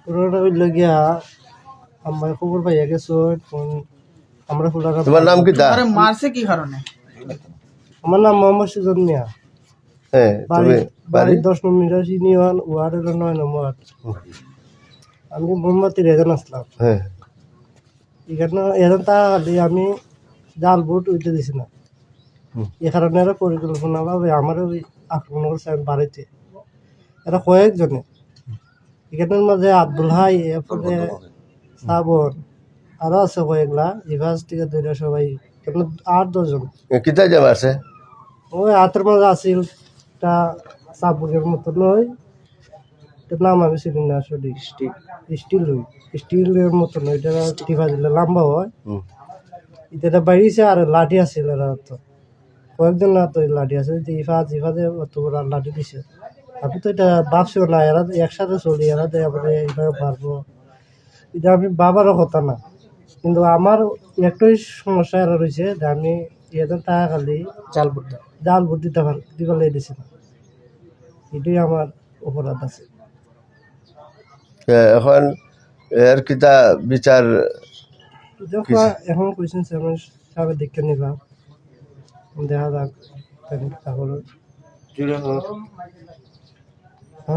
পুরোটা হইল গিয়া আমার খবর পাইয়া গেছো আমরা ফুলারা। তোমার নাম কি দা? আরে মারছে কি কারণে? আমার নাম মোহাম্মদ সুজন মিয়া। হ্যাঁ, তুমি বাড়ি 10 নম্বর ইউনিয়ন, ওয়ার্ড হলো 9 নম্বর। আমি মোমবাতির এজন আসলাম। হ্যাঁ, এখানে এজন তাহলে আমি জাল ভোট উঠতে দিছি না। এ কারণে এরা পরিকল্পনা ভাবে আমার ওই আক্রমণ করছে আমি বাড়িতে। এরা কয়েকজনে এখানের মাঝে আব্দুল হাই, এরপরে শ্রাবণ, আরো আছে কয়েকলা ইভাস থেকে ধরে সবাই 8-10 জন। কিতা জামা আছে? ওই হাতের মাঝে আছিল তা চাবুকের মতো নয়, এটার নাম আমি চিনি না সঠিক। স্টিলের মতো নয়, এটা টিপা দিলে লম্বা হয়। এটা বাইরেছে আর লাঠি আছিল, এরা তো কয়েকজন না তো লাঠি আছে, ইফাজে অত বড় লাঠি দিছে। আমি তো এটা ভাবছিও না এরা একসাথে চলি, এরা এইভাবে পারবো, এটা আমি বাবারও কথা না। কিন্তু আমার একটাই সমস্যা এরা রয়েছে যে আমি এদের টাকা খালি জাল ভোট দিতে দিছি না, এটাই আমার অপরাধ আছে। এখন এর কিতা বিচার? এখন কইছেন চেয়ারম্যান সাহেবের দেখে নিবা, দেখা যাক তাহলে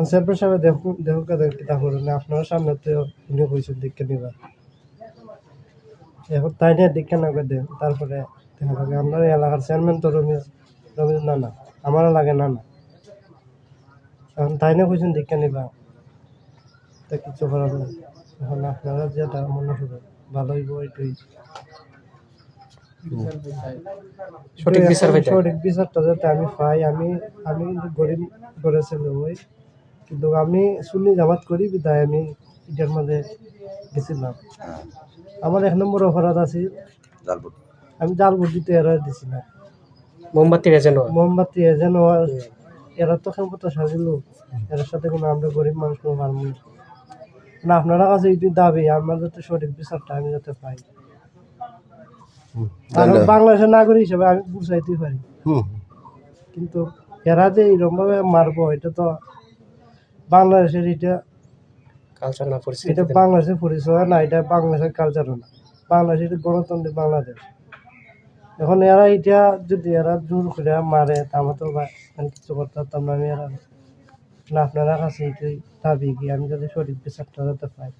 চেয়ারম্যান সাহেব দেখুক তাহলে আপনার সামনে তো উনি কইছেন দেখে নিবা। এখন তাই নিয়ে দেখে নেবে দেন, তারপরে দেখা যাবে। আপনার এলাকার চেয়ারম্যান তো রমেশ না আমার লাগে না। এখন তাই নিয়ে কইছেন দেখে নিবা, তা কিছু করার নেই। এখন আপনারা যেটা মনে করবেন ভালো হইব, এটাই সঠিক বিচারটা যাতে আমি পাই। আমি কিন্তু গরিব ঘরে ছেলে হই, কিন্তু আমি সুন্নি জামাত করি বিদায় আমি এটার মধ্যে গেছিলাম। আমার 1 নম্বর অপরাধ আছে, আমি জাল ভোট দিতে এরা দিছি না। মোমবাতি এজেন্ট এরা তো ক্ষমতা সাজিল, এর সাথে কোনো আমরা গরিব মানুষ কোনো পারবো না। আপনারা কাছে এটি দাবি আমার যাতে সঠিক বিচারটা আমি যাতে পাই। বাংলাদেশের নাগরিক হিসেবে আমি বুঝাইতে পারি, কিন্তু এরা যে এইরকম ভাবে মারবো, এটা তো বাংলাদেশের এটা বাংলাদেশের পরিচয় না, এটা বাংলাদেশের কালচারও না। বাংলাদেশ এটা গণতান্ত্রিক বাংলাদেশ। এখন এরা এটা যদি এরা জোর করে মারে আমার তো কিছু করতে পারতাম না। আমি এরা না, আপনারা কাছে এটাই দাবি কি আমি যাতে সঠিক বিচারটা যাতে পাই।